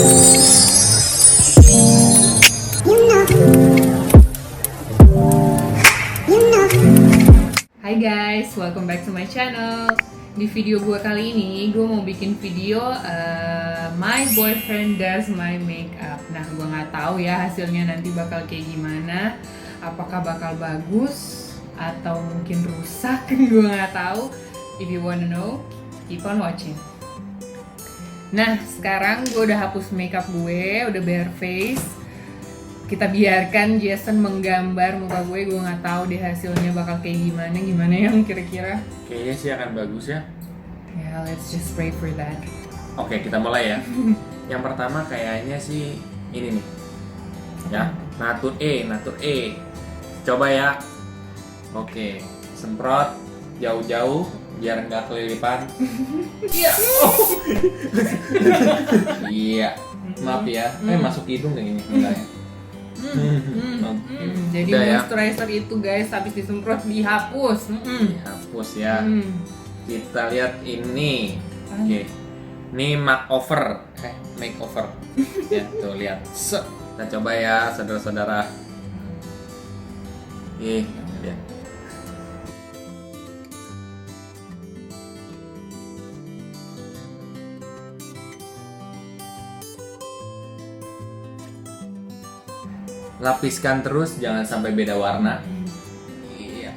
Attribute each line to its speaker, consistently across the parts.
Speaker 1: Hai guys, welcome back to my channel. Di video gue kali ini, gue mau bikin video my boyfriend does my makeup. Nah, gue nggak tahu ya hasilnya nanti bakal kayak gimana. Apakah bakal bagus atau mungkin rusak? Gue nggak tahu. If you wanna know, keep on watching. Nah, sekarang gue udah hapus makeup gue, udah bare face. Kita biarkan Jason menggambar muka gue nggak tahu deh hasilnya bakal kayak gimana yang kira-kira.
Speaker 2: Kayaknya sih akan bagus ya.
Speaker 1: Ya, let's just pray for that.
Speaker 2: Oke, kita mulai ya. Yang pertama kayaknya sih ini nih. Ya, natur E. Coba ya. Oke, semprot jauh-jauh biar nggak kelilipan.
Speaker 1: Iya.
Speaker 2: Iya. Maaf ya. Masuk hidung kayaknya enggak ya.
Speaker 1: Jadi
Speaker 2: Udah ya.
Speaker 1: moisturizer itu guys habis disemprot dihapus.
Speaker 2: Dihapus ya. Kita lihat ini. Oke. Ini makeover. Ya, tuh lihat. Kita coba ya, saudara-saudara. Lihat. Lapiskan terus, jangan sampai beda warna. Iya.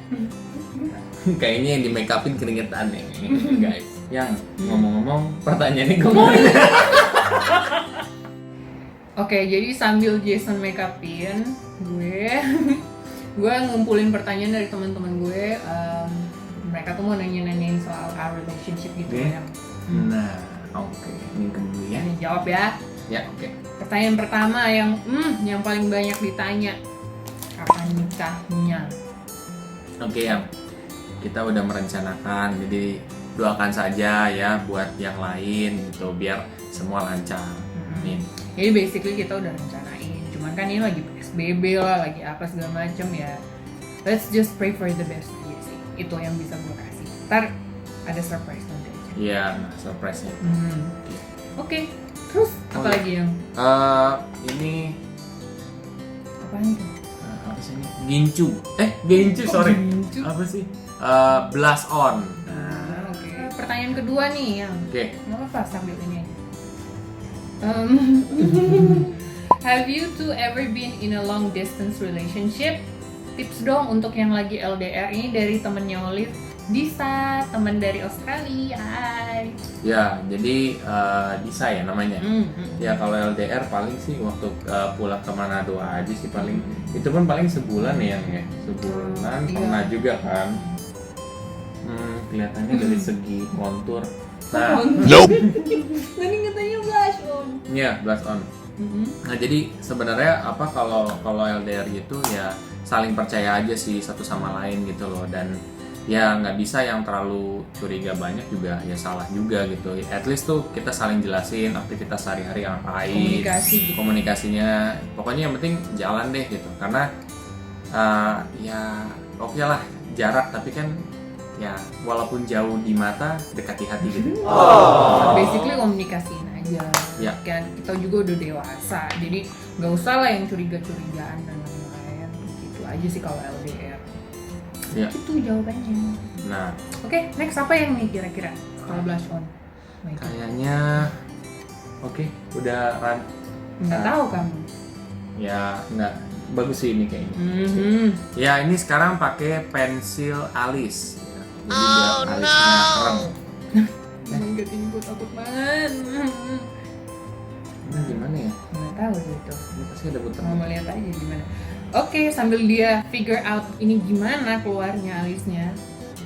Speaker 2: Kayaknya yang di make upin keringetan nih, guys. Yang ngomong-ngomong, pertanyaannya kemana?
Speaker 1: Oke, jadi sambil Jason make upin, gue ngumpulin pertanyaan dari teman-teman gue. Mereka tuh mau nanya-nanyain soal our relationship gitu ya.
Speaker 2: Nah, oke. Ini dulu ya.
Speaker 1: Ini jawab ya.
Speaker 2: Ya, oke.
Speaker 1: Pertanyaan pertama yang paling banyak ditanya, kapan nikahnya?
Speaker 2: Oke, yang kita udah merencanakan, jadi doakan saja ya buat yang lain gitu biar semua lancar. Amin.
Speaker 1: Jadi basically kita udah rencanain, cuman kan ini lagi PSBB lah, lagi apa segala macem ya. Let's just pray for the best aja sih. Itu yang bisa gue kasih. Ntar ada surprise nanti aja.
Speaker 2: Iya, surprise-nya.
Speaker 1: Oke. Terus apa lagi yang?
Speaker 2: Ini
Speaker 1: Apaan itu?
Speaker 2: apa sih ini? Gincu, sorry.
Speaker 1: Gincu?
Speaker 2: Apa sih? Blush on.
Speaker 1: Oke. Pertanyaan kedua nih yang.
Speaker 2: Oke.
Speaker 1: Nggak apa-apa sambil ini aja. Have you two ever been in a long distance relationship? Tips dong untuk yang lagi LDR. Ini dari temennya Olive, Disa, teman dari Australia. Hai.
Speaker 2: Ya, jadi Disa ya namanya. Ya kalau LDR paling sih waktu pulang ke Manado aja sih paling. Itu pun paling sebulan ya, sebulan.
Speaker 1: Iya.
Speaker 2: Pernah juga kan. Kelihatannya dari segi kontur. Nah,
Speaker 1: Tadi katanya blush on.
Speaker 2: iya blush on. Nah jadi sebenarnya apa kalau LDR gitu ya saling percaya aja sih satu sama lain gitu loh, dan ya nggak bisa yang terlalu curiga banyak juga ya salah juga gitu. At least tuh kita saling jelasin aktivitas sehari-hari ngapain, komunikasinya pokoknya yang penting jalan deh gitu, karena ya oke lah jarak tapi kan ya walaupun jauh di mata dekat di hati gitu.
Speaker 1: Basically komunikasiin aja.
Speaker 2: Ya.
Speaker 1: Kan kita juga udah dewasa, jadi nggak usah lah yang curiga-curigaan dan lain-lain. Gitu aja sih kalau LDR.
Speaker 2: Ya.
Speaker 1: Itu jawabannya.
Speaker 2: Nah,
Speaker 1: Oke, next apa yang nih kira-kira kalau blush on?
Speaker 2: kayaknya oke, udah
Speaker 1: Nggak tahu kamu.
Speaker 2: ya nggak bagus sih ini kayaknya. Ya ini sekarang pakai pensil alis. Ya, jadi biar alisnya keren.
Speaker 1: Enggak, ini gue takut banget.
Speaker 2: Ini gimana ya?
Speaker 1: Nggak tahu gitu.
Speaker 2: Ini pasti ada putar.
Speaker 1: Mau lihat aja gimana. Oke, sambil dia figure out ini gimana keluarnya alisnya,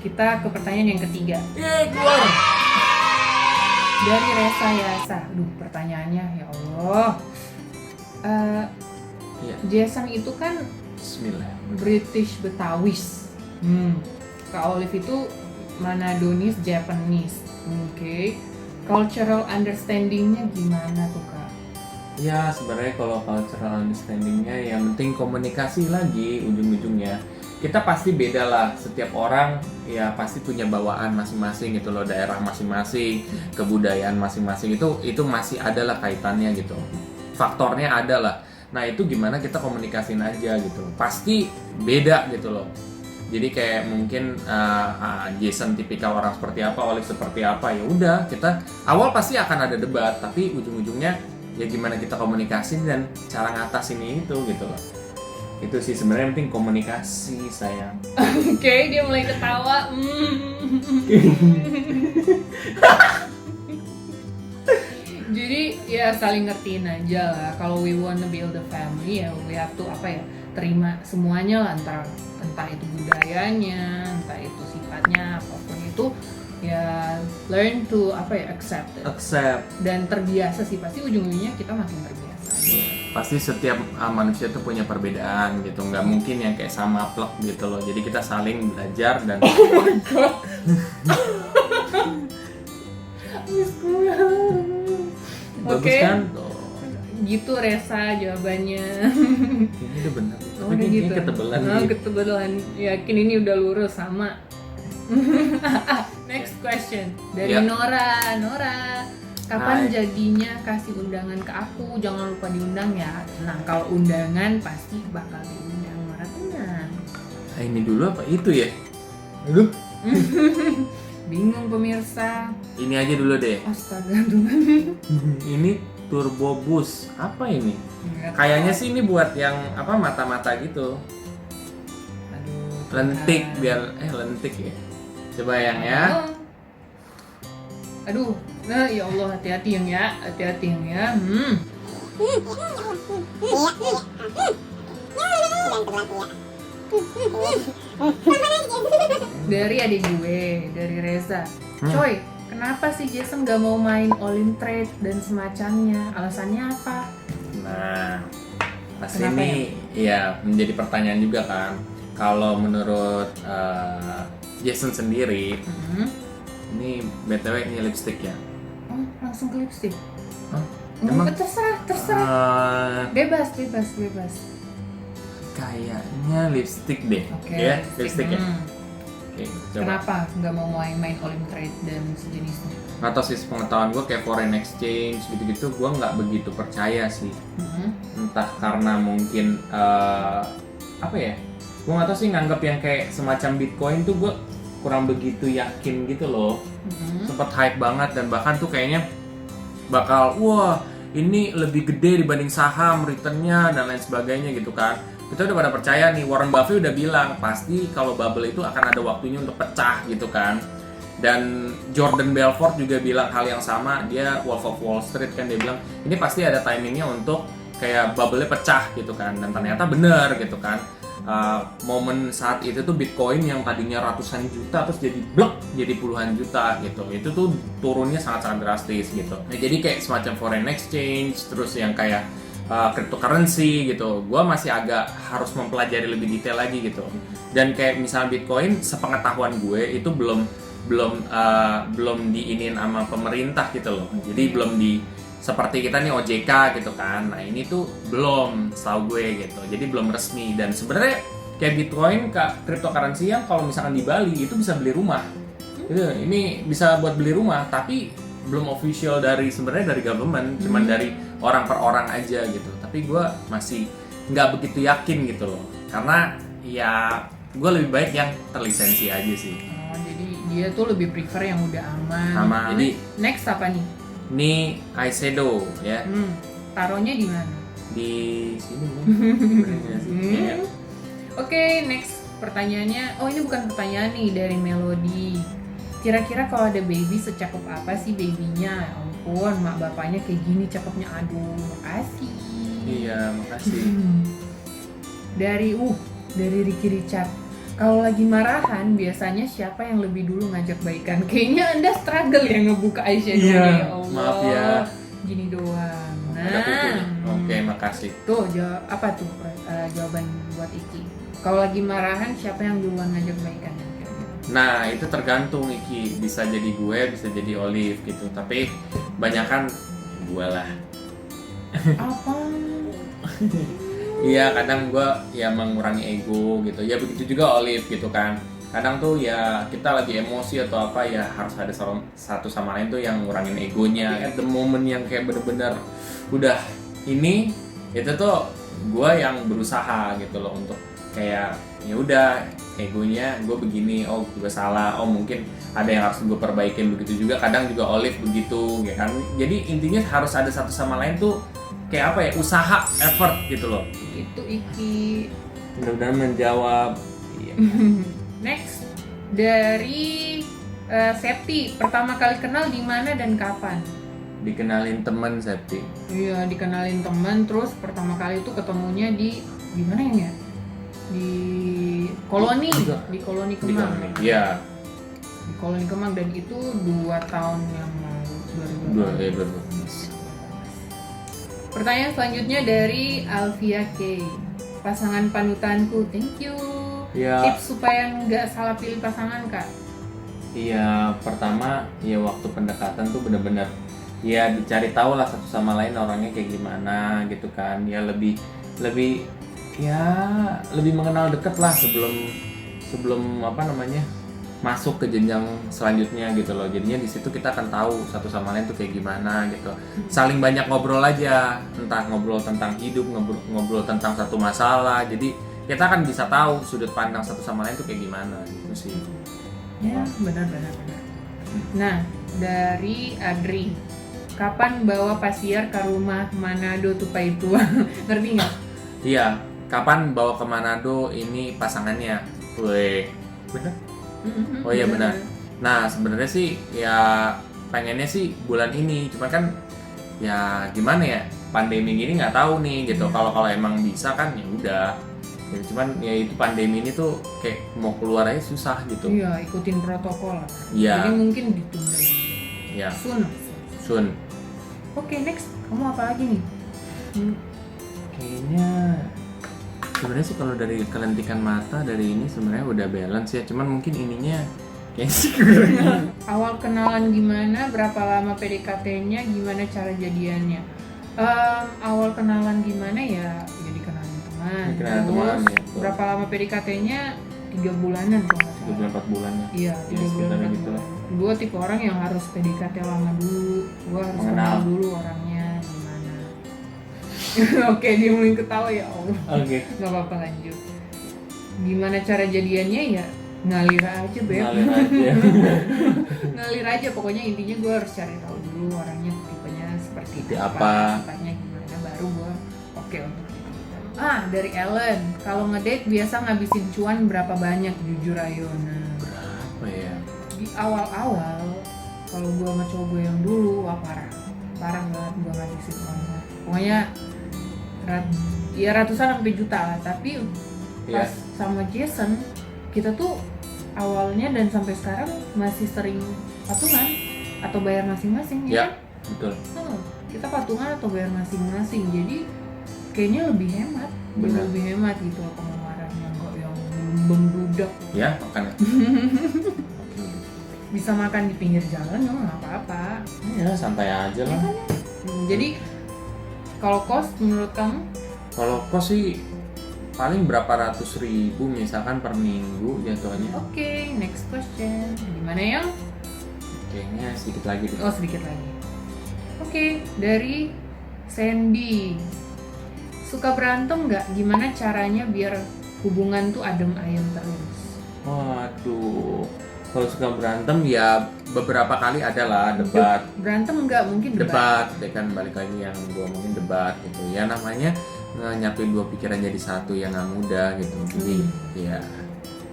Speaker 1: kita ke pertanyaan yang ketiga.
Speaker 2: Keluar.
Speaker 1: Dari Resa Yasa. Duh, pertanyaannya ya Allah.
Speaker 2: Iya.
Speaker 1: Jason itu kan
Speaker 2: Bismillah.
Speaker 1: British Betawis. Kak Olive itu Manadonis Japanese. Oke. Cultural understanding-nya gimana tuh Kak?
Speaker 2: Ya sebenarnya kalau cultural understanding-nya yang penting komunikasi lagi ujung-ujungnya. kita pasti beda lah, setiap orang ya pasti punya bawaan masing-masing gitu loh, daerah masing-masing, kebudayaan masing-masing itu masih ada lah kaitannya gitu, faktornya ada lah. Nah itu gimana kita komunikasiin aja gitu, pasti beda gitu loh. Jadi kayak mungkin Jason tipikal orang seperti apa, Olive seperti apa, ya udah kita awal pasti akan ada debat, tapi ujung-ujungnya ya gimana kita komunikasi dan cara ngatasin itu gitu loh. Itu sih sebenarnya penting, komunikasi sayang.
Speaker 1: Oke, dia mulai ketawa. Jadi ya saling ngertiin aja lah. Kalau we wanna build a family ya we have to terima semuanya lah, entah itu budayanya, entah itu sifatnya, apapun itu ya learn to accept it. Dan terbiasa sih, pasti ujung-ujungnya kita makin terbiasa aja.
Speaker 2: Pasti setiap manusia tuh punya perbedaan gitu, nggak mungkin yang kayak sama plek gitu loh. Jadi kita saling belajar dan
Speaker 1: oh my god.
Speaker 2: bagus kan?
Speaker 1: Gitu Resa jawabannya.
Speaker 2: Ini udah benar.
Speaker 1: Oh,
Speaker 2: Tapi
Speaker 1: udah
Speaker 2: ini
Speaker 1: gitu.
Speaker 2: ketebelan gitu.
Speaker 1: Ketebelan. Yakin ini udah lurus sama. Next question dari
Speaker 2: Ya.
Speaker 1: Nora. Kapan
Speaker 2: Hai.
Speaker 1: jadinya kasih undangan ke aku? Jangan lupa diundang ya. Nah, kalau undangan pasti bakal diundang, Nora tenang.
Speaker 2: Ini dulu apa itu ya? Aduh.
Speaker 1: Bingung pemirsa.
Speaker 2: Ini aja dulu deh.
Speaker 1: Astaga Tuhan.
Speaker 2: Ini Turbo Boost. Apa ini?
Speaker 1: Nggak
Speaker 2: Kayaknya
Speaker 1: tahu.
Speaker 2: sih ini buat yang mata-mata gitu.
Speaker 1: Aduh.
Speaker 2: Lentik
Speaker 1: Tuhan.
Speaker 2: biar lentik ya. Coba yang ya.
Speaker 1: Aduh, nah ya Allah, hati-hati yang ya. Dari adik gue, dari Reza. Coy, kenapa sih Jason gak mau main all in trade dan semacamnya? Alasannya apa?
Speaker 2: Nah, pasti
Speaker 1: Kenapa
Speaker 2: ini ya menjadi pertanyaan juga kan. Kalau menurut Jason sendiri, ini BTW ini lipstick ya.
Speaker 1: Oh, langsung ke lipstick?
Speaker 2: Hah?
Speaker 1: Enggak,
Speaker 2: Emang?
Speaker 1: terserah. Bebas.
Speaker 2: Kayaknya lipstick deh.
Speaker 1: Oke,
Speaker 2: Ya, lipstick ya. Oke, coba.
Speaker 1: Kenapa nggak mau main all in trade dan sejenisnya?
Speaker 2: Nggak tahu sih, pengetahuan gue kayak foreign exchange gitu-gitu gue nggak begitu percaya sih. Entah karena mungkin apa ya, gue nggak tahu sih, nganggap yang kayak semacam Bitcoin tuh gue kurang begitu yakin gitu loh. Sempet hype banget dan bahkan tuh kayaknya bakal wah ini lebih gede dibanding saham returnnya dan lain sebagainya gitu kan. Kita udah pada percaya nih, Warren Buffett udah bilang pasti kalau bubble itu akan ada waktunya untuk pecah gitu kan. Dan Jordan Belfort juga bilang hal yang sama, dia Wolf of Wall Street kan, dia bilang ini pasti ada timingnya untuk kayak bubble-nya pecah gitu kan. Dan ternyata bener gitu kan. Momen saat itu tuh Bitcoin yang tadinya ratusan juta terus jadi blok jadi puluhan juta gitu, itu tuh turunnya sangat-sangat drastis gitu. Nah, jadi kayak semacam foreign exchange terus yang kayak cryptocurrency gitu, gue masih agak harus mempelajari lebih detail lagi gitu. Dan kayak misalnya Bitcoin, sepengetahuan gue itu belum diinin sama pemerintah gitu loh, jadi belum di seperti kita nih OJK gitu kan. Nah ini tuh belum, setahu gue gitu, jadi belum resmi. Dan sebenarnya kayak Bitcoin, cryptocurrency yang kalau misalkan di Bali itu bisa beli rumah gitu, ini bisa buat beli rumah, tapi belum official sebenarnya dari government, cuman dari orang per orang aja gitu. Tapi gue masih nggak begitu yakin gitu loh, karena ya gue lebih baik yang terlisensi aja sih.
Speaker 1: Oh, jadi dia tuh lebih prefer yang udah aman.
Speaker 2: Aman.
Speaker 1: Ini next apa nih?
Speaker 2: Ini Kaisedo ya,
Speaker 1: taruhnya di mana?
Speaker 2: di sini nih.
Speaker 1: Oke, next pertanyaannya. Oh, ini bukan pertanyaan nih, dari Melody. Kira-kira kalau ada baby secakep apa sih babynya? Ya ampun, mak bapaknya kayak gini cakepnya. Aduh, makasih.
Speaker 2: Iya, makasih.
Speaker 1: Dari Ricky Richard. Kalau lagi marahan, biasanya siapa yang lebih dulu ngajak baikan? Kayaknya Anda struggle ya ngebuka eyeshadow.
Speaker 2: Iya,
Speaker 1: ya Allah.
Speaker 2: maaf ya.
Speaker 1: Gini doang.
Speaker 2: Ada kukunya. Oke, makasih.
Speaker 1: Tuh, apa tuh jawaban buat Iki? Kalau lagi marahan, siapa yang duluan ngajak baikan?
Speaker 2: Nah, itu tergantung Iki, bisa jadi gue, bisa jadi Olive gitu. Tapi banyakan gue lah.
Speaker 1: Apa?
Speaker 2: Iya, kadang gue ya mengurangi ego gitu. Ya begitu juga Olive gitu kan. Kadang tuh ya kita lagi emosi atau apa ya harus ada satu sama lain tuh yang ngurangin egonya. At the moment yang kayak bener-bener udah ini itu tuh gue yang berusaha gitu loh untuk kayak ya udah egonya gue begini, oh gue salah, oh mungkin ada yang harus gue perbaikin. Begitu juga kadang juga Olive begitu ya kan. Jadi intinya harus ada satu sama lain tuh kayak apa ya, usaha, effort gitu loh.
Speaker 1: Itu Iki.
Speaker 2: Mudah-mudahan menjawab. Iya.
Speaker 1: Next dari Septi, pertama kali kenal di mana dan kapan?
Speaker 2: Dikenalin temen Septi.
Speaker 1: Iya, dikenalin teman, terus pertama kali itu ketemunya di mana ya? Di Koloni, di Koloni Kemang.
Speaker 2: Iya.
Speaker 1: Di Koloni Kemang, dan itu 2 tahun yang lalu, 2018. Pertanyaan selanjutnya dari Alvia K. Pasangan panutanku, thank you.
Speaker 2: Ya.
Speaker 1: Tips supaya nggak salah pilih pasangan, Kak?
Speaker 2: Iya, pertama ya waktu pendekatan tuh bener-bener ya dicari tahu lah satu sama lain orangnya kayak gimana gitu kan. Ya lebih mengenal deket lah sebelum apa namanya masuk ke jenjang selanjutnya gitu loh. Jadinya di situ kita akan tahu satu sama lain tuh kayak gimana gitu. Saling banyak ngobrol aja, entah ngobrol tentang hidup, ngobrol tentang satu masalah. Jadi kita akan bisa tahu sudut pandang satu sama lain tuh kayak gimana gitu sih.
Speaker 1: Ya, benar. Nah, dari Adri, kapan bawa pasiar ke rumah Manado Tupaitua? Ngerti nggak?
Speaker 2: Iya, kapan bawa ke Manado ini pasangannya? Weh, bener? Oh iya benar. Nah sebenarnya sih ya pengennya sih bulan ini, cuma kan ya gimana ya, pandemi gini nggak tahu nih gitu. Kalau emang bisa kan ya udah. Ya, cuman ya itu pandemi ini tuh kayak mau keluar aja susah gitu.
Speaker 1: Iya, ikutin protokol lah.
Speaker 2: Iya.
Speaker 1: Jadi mungkin ditunda.
Speaker 2: Iya.
Speaker 1: Soon. Oke, next. Kamu apa lagi nih?
Speaker 2: Kayaknya sebenarnya sih kalau dari kelentikan mata dari ini sebenarnya udah balance ya, cuman mungkin ininya kayaknya sih
Speaker 1: Awal kenalan gimana, berapa lama PDKT-nya, gimana cara jadiannya? Awal kenalan gimana ya dikenalin teman.
Speaker 2: teman ya.
Speaker 1: Berapa lama PDKT-nya? 3 bulanan kalau nggak salah.
Speaker 2: 3 bulan 4 bulan ya.
Speaker 1: Iya, 3 bulan 4
Speaker 2: gitu
Speaker 1: bulan. Gue tipe orang yang harus PDKT lama dulu. Gue harus kenal dulu orangnya gimana. Oke, dia mulai ketawa ya Allah.
Speaker 2: Oke.
Speaker 1: Gak apa-apa, lanjut. Gimana cara jadiannya ya? Ngalir aja, Beb. Ngalir aja, pokoknya intinya gue harus cari tahu dulu orangnya tipenya seperti apa, sifatnya gimana, baru gue oke untuk itu. Dari Ellen, kalau ngedate biasa ngabisin cuan berapa banyak, jujur ayo. Nah,
Speaker 2: berapa ya?
Speaker 1: di awal-awal kalau gue sama cowok gue yang dulu, wah parah banget gue ngabisin uangnya. Pokoknya ratusan sampai juta lah. Tapi pas sama Jason kita tuh awalnya dan sampai sekarang masih sering patungan atau bayar masing-masing ya.
Speaker 2: Betul.
Speaker 1: Kita patungan atau bayar masing-masing, jadi kayaknya lebih hemat. Lebih hemat gitu pengeluarannya, nggak yang membludak.
Speaker 2: Ya, makan.
Speaker 1: Bisa makan di pinggir jalan nggak apa-apa.
Speaker 2: Ya santai aja lah.
Speaker 1: Jadi kalau kos menurut kamu?
Speaker 2: Kalau kos sih paling berapa ratus ribu misalkan per minggu jatuhnya.
Speaker 1: Oke, next question. Gimana yang?
Speaker 2: Kayaknya sedikit lagi deh.
Speaker 1: Oh, sedikit lagi. Oke, dari Sandy. Suka berantem nggak? Gimana caranya biar hubungan tuh adem ayem terus?
Speaker 2: Waduh, kalau suka berantem ya beberapa kali adalah debat.
Speaker 1: Berantem nggak? Mungkin
Speaker 2: debat. Ya kan balik lagi yang gua ngomongin debat gitu. Ya namanya nyatuin dua pikiran jadi satu yang nggak mudah gitu. Jadi ya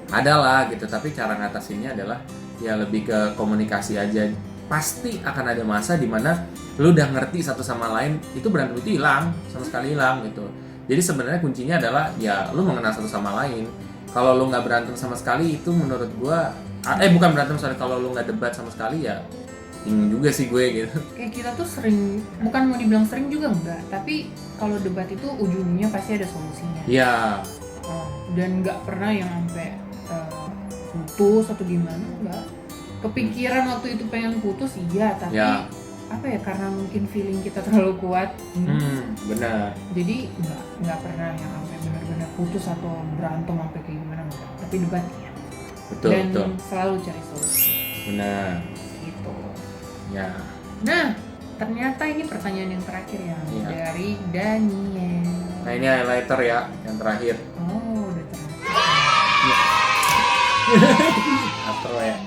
Speaker 2: adalah gitu. Tapi cara ngatasinnya adalah ya lebih ke komunikasi aja. Pasti akan ada masa dimana lu udah ngerti satu sama lain, itu berantem itu hilang, sama sekali hilang gitu. Jadi sebenarnya kuncinya adalah ya lu mengenal satu sama lain. Kalau lu nggak berantem sama sekali itu menurut gua, bukan berantem, sorry, kalau lu nggak debat sama sekali ya bingung juga sih gue gitu.
Speaker 1: Kayak kita tuh sering, bukan mau dibilang sering juga enggak, tapi kalau debat itu ujungnya pasti ada solusinya.
Speaker 2: Iya.
Speaker 1: Dan nggak pernah yang sampai putus atau gimana, enggak. Kepikiran waktu itu pengen putus iya, tapi apa ya, karena mungkin feeling kita terlalu kuat.
Speaker 2: Benar.
Speaker 1: Jadi nggak pernah yang sampai benar-benar putus atau berantem sampai kayak gimana, enggak. Tapi debat ya.
Speaker 2: Betul,
Speaker 1: Dan
Speaker 2: betul.
Speaker 1: selalu cari solusi.
Speaker 2: Benar.
Speaker 1: Gitu.
Speaker 2: Ya.
Speaker 1: Nah, ternyata ini pertanyaan yang terakhir ya,
Speaker 2: Iya.
Speaker 1: dari Daniel.
Speaker 2: Nah, ini highlighter ya, yang terakhir.
Speaker 1: Oh, udah terakhir.
Speaker 2: Atau ya.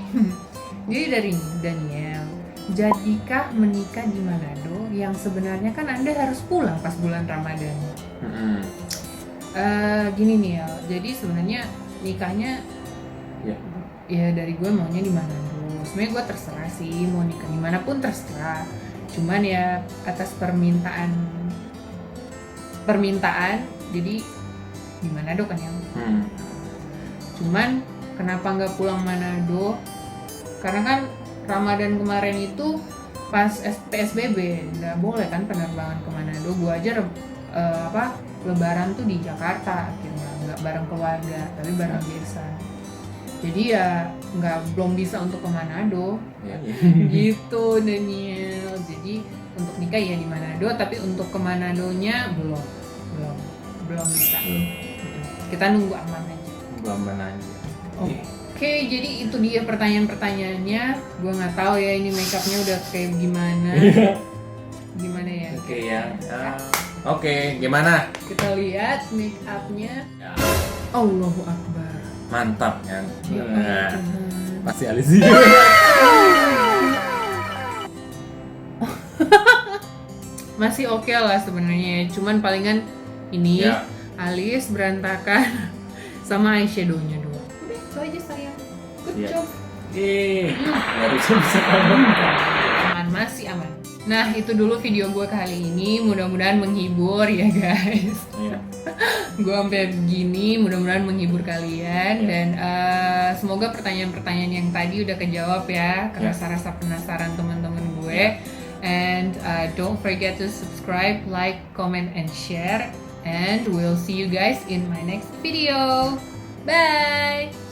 Speaker 1: Jadi dari Daniel, jadikah menikah di Manado yang sebenarnya kan Anda harus pulang pas bulan Ramadan? Gini nih ya, jadi sebenarnya nikahnya
Speaker 2: Ya.
Speaker 1: ya dari gue maunya di Manado. Sebenarnya gue terserah sih, mau nikah dimanapun terserah. Cuman ya atas permintaan, jadi di Manado kan yang. Cuman kenapa nggak pulang Manado? Karena kan Ramadan kemarin itu pas PSBB nggak boleh kan penerbangan ke Manado. Gue aja Lebaran tuh di Jakarta akhirnya, nggak bareng keluarga tapi bareng biasa. Jadi ya belum bisa untuk ke Manado.
Speaker 2: Ya.
Speaker 1: Gitu Daniel. Jadi untuk nikah ya di Manado, tapi untuk ke Manadonya belum bisa. Kita nunggu aman aja.
Speaker 2: Belum aja.
Speaker 1: Oke, jadi itu dia pertanyaan-pertanyaannya. Gue nggak tahu ya ini makeupnya udah kayak gimana. Gimana ya?
Speaker 2: Oke ya. Oke, gimana?
Speaker 1: Kita lihat makeupnya.
Speaker 2: Ya.
Speaker 1: Allahu Akbar.
Speaker 2: Mantap kan?
Speaker 1: Ya
Speaker 2: Nah,
Speaker 1: Tuhan.
Speaker 2: pasti Alicia.
Speaker 1: Masih oke lah sebenarnya. Cuman palingan ini
Speaker 2: Ya.
Speaker 1: alis berantakan sama eyeshadownya doang. Udah, itu aja sayang. Good
Speaker 2: Ya.
Speaker 1: job.
Speaker 2: Baru bisa ngomong.
Speaker 1: Aman, masih aman. Nah, itu dulu video gue kali ini. Mudah-mudahan menghibur ya guys.
Speaker 2: Iya.
Speaker 1: Gue sampai begini, mudah-mudahan menghibur kalian.
Speaker 2: Ya.
Speaker 1: Dan semoga pertanyaan-pertanyaan yang tadi udah kejawab ya, ke
Speaker 2: Ya.
Speaker 1: rasa-rasa penasaran teman-teman gue. And don't forget to subscribe, like, comment, and share. And we'll see you guys in my next video. Bye!